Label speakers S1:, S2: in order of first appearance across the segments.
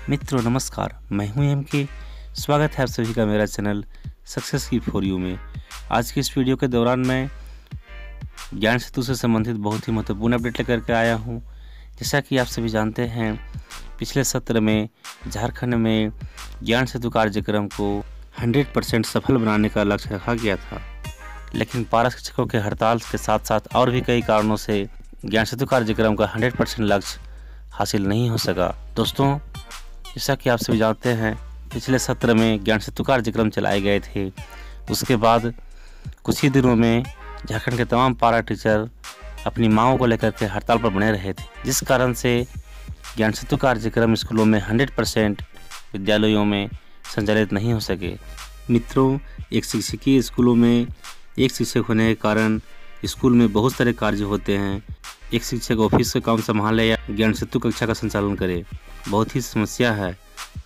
S1: मित्रों नमस्कार, मैं हूं एम.के। स्वागत है आप सभी का मेरा चैनल सक्सेस की फॉर यू में। आज की इस वीडियो के दौरान मैं ज्ञान सेतु से संबंधित बहुत ही महत्वपूर्ण अपडेट लेकर के आया हूं। जैसा कि आप सभी जानते हैं, पिछले सत्र में झारखंड में ज्ञान सेतु कार्यक्रम को 100% सफल बनाने का लक्ष्य रखा गया था, लेकिन पारा शिक्षकों के हड़ताल के साथ साथ और भी कई कारणों से ज्ञान सेतु कार्यक्रम का 100% लक्ष्य हासिल नहीं हो सका। दोस्तों, जैसा कि आप सभी जानते हैं, पिछले सत्र में ज्ञान सेतु कार्यक्रम चलाए गए थे। उसके बाद कुछ ही दिनों में झारखंड के तमाम पारा टीचर अपनी मांगों को लेकर के हड़ताल पर बने रहे थे, जिस कारण से ज्ञान सेतु कार्यक्रम स्कूलों में 100% विद्यालयों में संचालित नहीं हो सके। मित्रों, एक शिक्षकीय स्कूलों में एक शिक्षक होने के कारण स्कूल में बहुत सारे कार्य होते हैं। एक शिक्षक ऑफिस का काम संभाले या ज्ञान सेतु कक्षा का संचालन करे, बहुत ही समस्या है,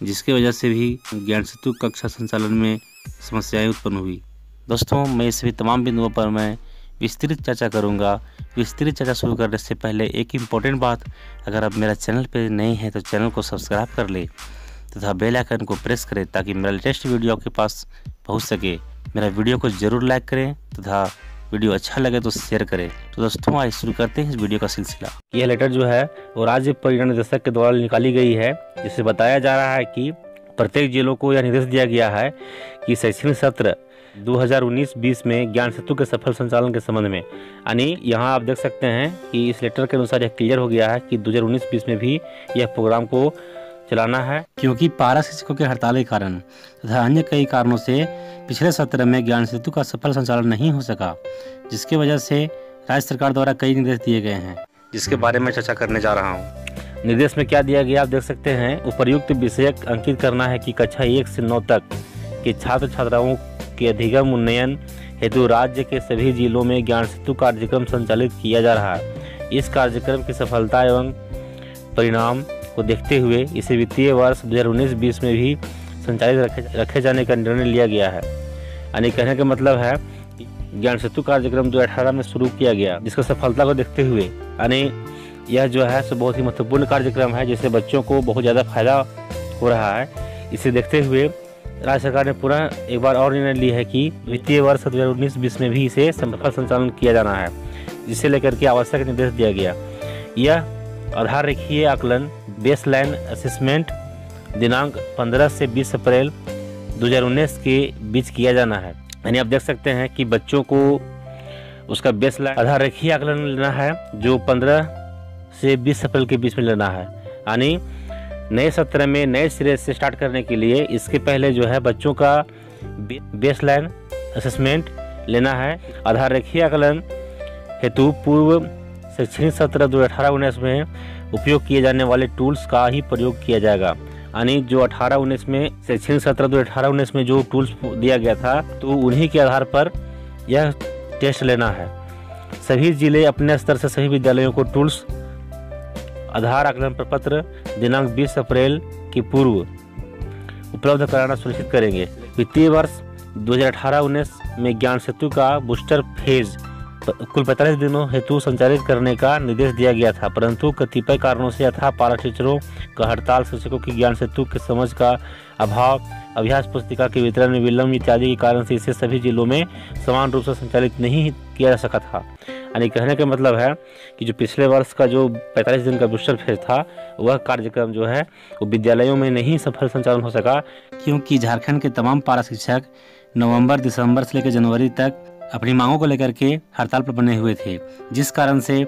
S1: जिसकी वजह से भी ज्ञान सेतु कक्षा संचालन में समस्याएं उत्पन्न हुई। दोस्तों, मैं इस सभी तमाम बिंदुओं पर मैं विस्तृत चर्चा करूंगा। विस्तृत चर्चा शुरू करने से पहले एक इम्पोर्टेंट बात, अगर आप मेरा चैनल पर नए हैं तो चैनल को सब्सक्राइब कर ले तथा बेल आइकन को प्रेस करें ताकि मेरा लेटेस्ट वीडियो आपके पास पहुँच सके। मेरा वीडियो को जरूर लाइक करें तथा वीडियो अच्छा लगे तो शेयर करें। तो दोस्तों, आइए शुरू करते हैं इस वीडियो का सिलसिला। यह लेटर जो है वो राज्य परिवहन निदेशक के द्वारा निकाली गई है, जिससे बताया जा रहा है कि प्रत्येक जिलों को यह निर्देश दिया गया है कि शैक्षणिक सत्र 2019-20 में ज्ञान सेतु के सफल संचालन के संबंध में, यानी यहाँ आप देख सकते हैं कि इस लेटर के अनुसार यह क्लियर हो गया है कि 2019-20 में भी यह प्रोग्राम को चलाना है, क्योंकि पारा शिक्षकों के हड़ताल के कारण तथा अन्य कई कारणों से पिछले सत्र में ज्ञान सेतु का सफल संचालन नहीं हो सका, जिसकी वजह से राज्य सरकार द्वारा कई निर्देश दिए गए हैं, जिसके बारे में चर्चा करने जा रहा हूं। निर्देश में क्या दिया गया आप देख सकते हैं। उपर्युक्त विषय अंकित करना है कि कक्षा 1 से 9 तक के छात्र छात्राओं के अधिगम उन्नयन हेतु राज्य के सभी जिलों में ज्ञान सेतु कार्यक्रम संचालित किया जा रहा है। इस कार्यक्रम की सफलता एवं परिणाम को देखते हुए इसे वित्तीय वर्ष 2019-20 में भी संचालित रखे जाने का निर्णय लिया गया है। यानी कहने का मतलब है ज्ञान सेतु कार्यक्रम 2018 में शुरू किया गया, जिसका सफलता को देखते हुए, यानी यह जो है सो बहुत ही महत्वपूर्ण कार्यक्रम है, जिससे बच्चों को बहुत ज़्यादा फायदा हो रहा है। इसे देखते हुए राज्य सरकार ने पुनः एक बार और निर्णय लिया है कि वित्तीय वर्ष 2019-20 में भी इसे सफल संचालन किया जाना है, जिसे लेकर के आवश्यक निर्देश दिया गया। यह आधार रेखीय आकलन बेसलाइन असेसमेंट दिनांक 15 से 20 अप्रैल 2019 के बीच किया जाना है। यानी आप देख सकते हैं कि बच्चों को उसका बेसलाइन आधार रेखीय आकलन लेना है, जो 15 से 20 अप्रैल के बीच में लेना है। यानी नए सत्र में नए सिरे से स्टार्ट करने के लिए इसके पहले जो है बच्चों का बेसलाइन असेसमेंट लेना है। आधार रेखीय आकलन हेतु पूर्व शैक्षणिक सत्र 2018-19 में उपयोग किए जाने वाले टूल्स का ही प्रयोग किया जाएगा। यानी जो 18-19 में शैक्षणिक सत्र 2018-19 में जो टूल्स दिया गया था, तो उन्हीं के आधार पर यह टेस्ट लेना है। सभी जिले अपने स्तर से सभी विद्यालयों को टूल्स आधार आकलन प्रपत्र दिनांक 20 अप्रैल के पूर्व उपलब्ध कराना सुनिश्चित करेंगे। वित्तीय वर्ष 2018-19 में ज्ञान सेतु का बूस्टर फेज कुल 45 दिनों हेतु संचालित करने का निर्देश दिया गया था, परंतु कतिपय कारणों से यथा पारा टीचरों का हड़ताल, शिक्षकों की ज्ञान सेतु के समझ का अभाव, अभ्यास पुस्तिका के वितरण में विलम्ब इत्यादि के कारण से इसे सभी जिलों में समान रूप से संचालित नहीं किया जा सका था। यानी कहने का मतलब है कि जो पिछले वर्ष का जो 45 दिन का बूस्टर फेज था, वह कार्यक्रम जो है वो विद्यालयों में नहीं सफल संचालन हो सका, क्योंकि झारखंड के तमाम पारा शिक्षक नवंबर, दिसंबर से लेकर जनवरी तक अपनी मांगों को लेकर के हड़ताल पर बने हुए थे, जिस कारण से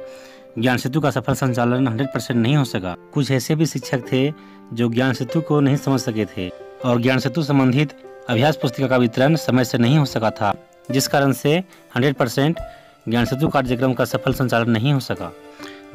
S1: ज्ञान सेतु का सफल संचालन 100% नहीं हो सका। कुछ ऐसे भी शिक्षक थे जो ज्ञान सेतु को नहीं समझ सके थे और ज्ञान सेतु संबंधित अभ्यास पुस्तिका का वितरण समय से नहीं हो सका था, जिस कारण से 100% ज्ञान सेतु कार्यक्रम का सफल संचालन नहीं हो सका।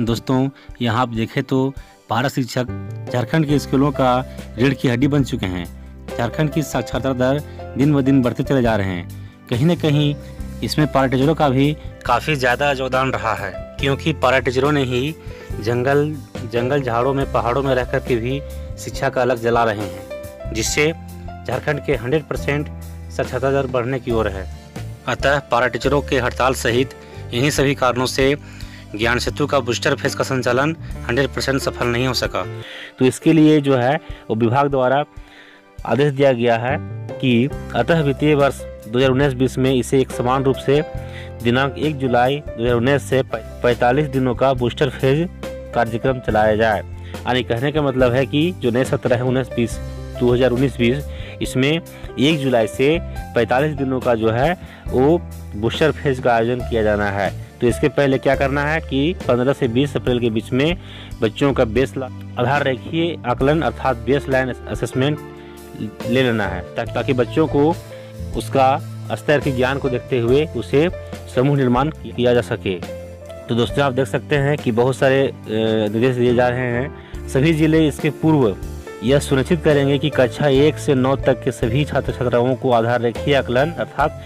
S1: दोस्तों, यहाँ आप देखें तो पारा शिक्षक झारखंड के स्कूलों का रीढ़ की हड्डी बन चुके हैं। झारखंड की साक्षरता दर दिन ब दिन बढ़ते चले जा रहे हैं। कहीं न कहीं इसमें पारा टीचरों का भी काफ़ी ज़्यादा योगदान रहा है, क्योंकि पारा टीचरों ने ही जंगल झाड़ों में, पहाड़ों में रह कर के भी शिक्षा का अलग जला रहे हैं, जिससे झारखंड के 100% साक्षरता दर बढ़ने की ओर है। अतः पारा टीचरों के हड़ताल सहित इन्हीं सभी कारणों से ज्ञान सेतु का बूस्टर फेज का संचालन 100% सफल नहीं हो सका। तो इसके लिए जो है वो विभाग द्वारा आदेश दिया गया है कि अतः वित्तीय वर्ष 2019-20 में इसे एक समान रूप से दिनांक 1 जुलाई 2019 से 45 दिनों का बूस्टर फेज कार्यक्रम चलाया जाए। यानी कहने का मतलब है कि जो नए सत्र है 2019-20 इसमें 1 जुलाई से 45 दिनों का जो है वो बूस्टर फेज का आयोजन किया जाना है। तो इसके पहले क्या करना है कि 15 से 20 अप्रैल के बीच में बच्चों का आधार रेखीय आकलन अर्थात बेस लाइन असेसमेंट ले लेना है, ताकि बच्चों को उसका स्तर के ज्ञान को देखते हुए उसे समूह निर्माण किया जा सके। तो दोस्तों आप देख सकते हैं कि बहुत सारे निर्देश दिए जा रहे हैं। सभी जिले इसके पूर्व यह सुनिश्चित करेंगे कि कक्षा 1 से 9 तक के सभी छात्र छात्राओं को आधार रेखीय आकलन अर्थात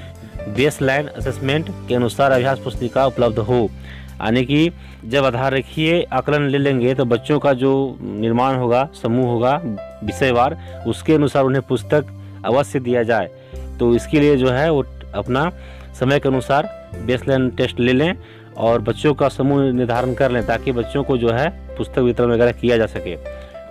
S1: बेस लाइन असेसमेंट के अनुसार अभ्यास पुस्तिका उपलब्ध हो। यानी कि जब आधार रेखीय आकलन ले लेंगे तो बच्चों का जो निर्माण होगा, समूह होगा विषयवार, उसके अनुसार उन्हें पुस्तक अवश्य दिया जाए। तो इसके लिए जो है वो अपना समय के अनुसार बेस लाइन टेस्ट ले लें और बच्चों का समूह निर्धारण कर लें, ताकि बच्चों को जो है पुस्तक वितरण वगैरह किया जा सके।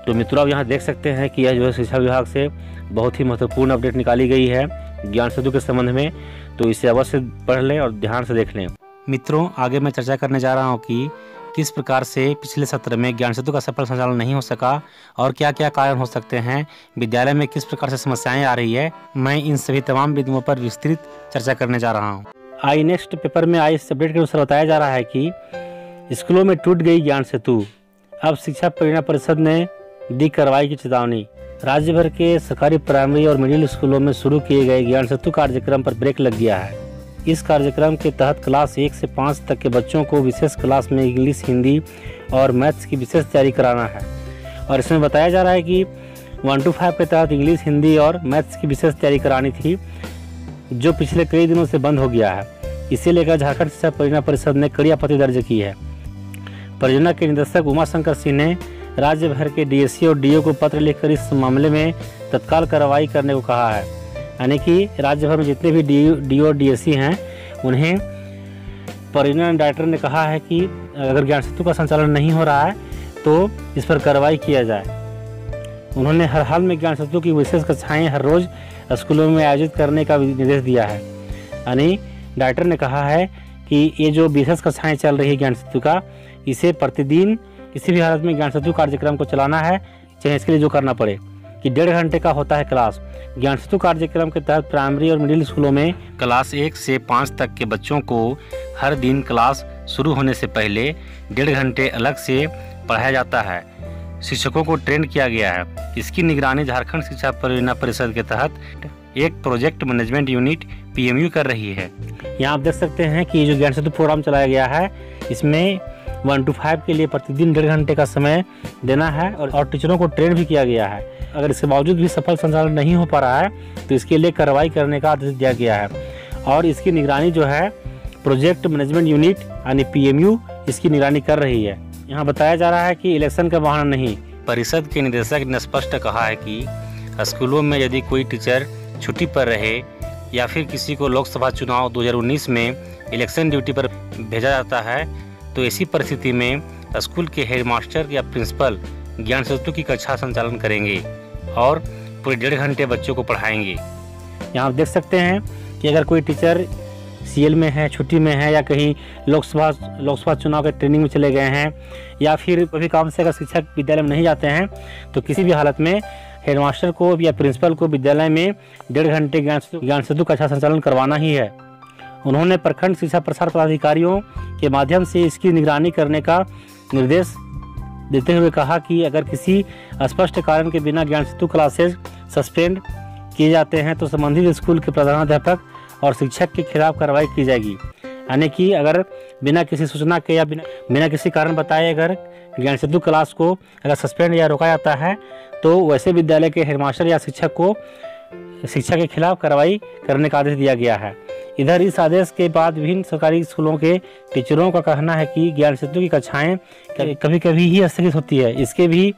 S1: तो मित्रों आप यहाँ देख सकते हैं कि यह जो है शिक्षा विभाग से बहुत ही महत्वपूर्ण अपडेट निकाली गई है ज्ञान सेतु के संबंध में। तो इसे अवश्य पढ़ लें और ध्यान से देख लें। मित्रों आगे मैं चर्चा करने जा रहा हूँ कि किस प्रकार से पिछले सत्र में ज्ञान सेतु का सफल संचालन नहीं हो सका और क्या क्या कारण हो सकते हैं, विद्यालय में किस प्रकार से समस्याएं आ रही है। मैं इन सभी तमाम बिंदुओं पर विस्तृत चर्चा करने जा रहा हूँ। आई नेक्स्ट पेपर में आई इस अपडेट के अनुसार बताया जा रहा है कि स्कूलों में टूट गई ज्ञान सेतु, अब शिक्षा परियोजना परिषद ने दी कार्रवाई की चेतावनी। राज्य भर के सरकारी प्राइमरी और मिडिल स्कूलों में शुरू किए गए ज्ञान सेतु कार्यक्रम पर ब्रेक लग गया है। इस कार्यक्रम के तहत क्लास 1 से 5 तक के बच्चों को विशेष क्लास में इंग्लिश, हिंदी और मैथ्स की विशेष तैयारी कराना है। और इसमें बताया जा रहा है कि 1 to 5 के तहत इंग्लिश, हिंदी और मैथ्स की विशेष तैयारी करानी थी, जो पिछले कई दिनों से बंद हो गया है। इसे लेकर झारखंड शिक्षा परियोजना परिषद ने कड़ी आपत्ति दर्ज की है। परियोजना के निदेशक उमाशंकर सिंह ने राज्य भर के डीएससी और डीओ को पत्र लिखकर इस मामले में तत्काल कार्रवाई करने को कहा है। यानी कि राज्य भर में जितने भी डीओ और डीएससी हैं उन्हें परियोजना डायरेक्टर ने कहा है कि अगर ज्ञान सेतु का संचालन नहीं हो रहा है तो इस पर कार्रवाई किया जाए। उन्होंने हर हाल में ज्ञान सेतु की विशेष कक्षाएं हर रोज स्कूलों में आयोजित करने का निर्देश दिया है। यानी डायरेक्टर ने कहा है कि ये जो विशेष कक्षाएं चल रही है ज्ञान सेतु का, इसे प्रतिदिन किसी भी हालत में ज्ञान सेतु कार्यक्रम को चलाना है, चाहे इसके लिए जो करना पड़े। कि 1.5 घंटे का होता है क्लास। ज्ञान सेतु कार्यक्रम के तहत प्राइमरी और मिडिल स्कूलों में क्लास 1 से 5 तक के बच्चों को हर दिन क्लास शुरू होने से पहले 1.5 घंटे अलग से पढ़ाया जाता है। शिक्षकों को ट्रेन किया गया है। इसकी निगरानी झारखंड शिक्षा परियोजना परिषद के तहत एक प्रोजेक्ट मैनेजमेंट यूनिट PMU कर रही है। यहाँ आप देख सकते हैं कि जो ज्ञान सेतु प्रोग्राम चलाया गया है इसमें 1 to 5 के लिए प्रतिदिन 1.5 घंटे का समय देना है और टीचरों को ट्रेन भी किया गया है। अगर इसके बावजूद भी सफल संचालन नहीं हो पा रहा है तो इसके लिए कार्रवाई करने का आदेश दिया गया है। और इसकी निगरानी जो है प्रोजेक्ट मैनेजमेंट यूनिट यानी PMU इसकी निगरानी कर रही है। यहाँ बताया जा रहा है कि इलेक्शन का बहाना नहीं। परिषद के निदेशक ने स्पष्ट कहा है कि स्कूलों में यदि कोई टीचर छुट्टी पर रहे या फिर किसी को लोकसभा चुनाव 2019 में इलेक्शन ड्यूटी पर भेजा जाता है तो ऐसी परिस्थिति में स्कूल के हेडमास्टर या प्रिंसिपल ज्ञान सेतु की कक्षा संचालन करेंगे और पूरे 1.5 घंटे बच्चों को पढ़ाएंगे। यहाँ आप देख सकते हैं कि अगर कोई टीचर CL में है, छुट्टी में है या कहीं लोकसभा चुनाव के ट्रेनिंग में चले गए हैं या फिर कोई काम से अगर शिक्षक विद्यालय में नहीं जाते हैं तो किसी भी हालत में हेडमास्टर को या प्रिंसिपल को विद्यालय में 1.5 घंटे ज्ञान सेतु कक्षा संचालन करवाना ही है। उन्होंने प्रखंड शिक्षा प्रसार पदाधिकारियों के माध्यम से इसकी निगरानी करने का निर्देश देते हुए कहा कि अगर किसी स्पष्ट कारण के बिना ज्ञान सेतु क्लासेज सस्पेंड किए जाते हैं तो संबंधित स्कूल के प्रधानाध्यापक और शिक्षक के खिलाफ कार्रवाई की जाएगी। यानी कि अगर बिना किसी सूचना के या बिना किसी कारण बताए अगर ज्ञान सेतु क्लास को अगर सस्पेंड या रोका जाता है तो वैसे विद्यालय के हेडमास्टर या शिक्षक को शिक्षा के खिलाफ कार्रवाई करने का आदेश दिया गया है। इधर इस आदेश के बाद विभिन्न सरकारी स्कूलों के टीचरों का कहना है कि ज्ञान सेतु की कक्षाएं कभी कभी ही स्थगित होती है। इसके भी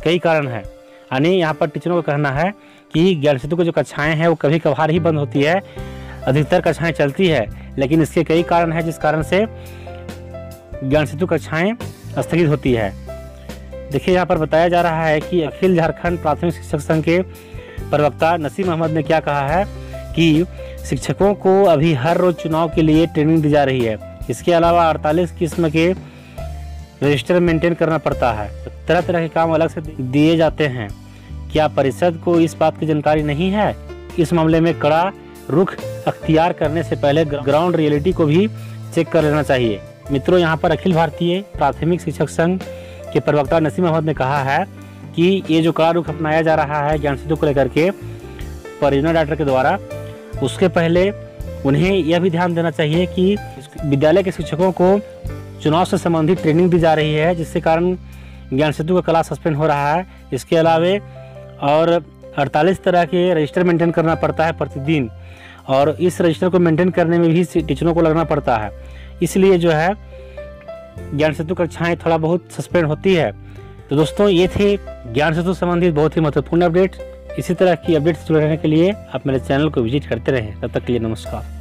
S1: कई कारण हैं। यानी यहाँ पर टीचरों का कहना है कि ज्ञान सेतु की जो कक्षाएं हैं वो कभी कभार ही बंद होती है, अधिकतर कक्षाएं चलती है, लेकिन इसके कई कारण हैं जिस कारण से
S2: ज्ञान सेतु कक्षाएं स्थगित होती है। देखिए यहाँ पर बताया जा रहा है कि अखिल झारखंड प्राथमिक शिक्षक संघ के प्रवक्ता नसीम अहमद ने क्या कहा है कि शिक्षकों को अभी हर रोज चुनाव के लिए ट्रेनिंग दी जा रही है। इसके अलावा 48 किस्म के रजिस्टर मेंटेन करना पड़ता है। तरह तरह के काम अलग से दिए जाते हैं। क्या परिषद को इस बात की जानकारी नहीं है? इस मामले में कड़ा रुख अख्तियार करने से पहले ग्राउंड रियलिटी को भी चेक कर लेना चाहिए। मित्रों, यहाँ पर अखिल भारतीय प्राथमिक शिक्षक संघ के प्रवक्ता नसीम अहमद ने कहा है कि ये जो कड़ा रुख अपनाया जा रहा है ज्ञान सेतु को लेकर के परियोजना डायरेक्टर के द्वारा, उसके पहले उन्हें यह भी ध्यान देना चाहिए कि विद्यालय के शिक्षकों को चुनाव से संबंधित ट्रेनिंग दी जा रही है, जिसके कारण ज्ञान सेतु का क्लास सस्पेंड हो रहा है। इसके अलावा और 48 तरह के रजिस्टर मेंटेन करना पड़ता है प्रतिदिन, और इस रजिस्टर को मेंटेन करने में भी टीचरों को लगना पड़ता है। इसलिए जो है ज्ञान सेतु कक्षाएं थोड़ा बहुत सस्पेंड होती है। तो दोस्तों, ये थे ज्ञान सेतु संबंधित बहुत ही महत्वपूर्ण अपडेट। इसी तरह की अपडेट्स जुड़े रहने के लिए आप मेरे चैनल को विजिट करते रहें। तब तक के लिए नमस्कार।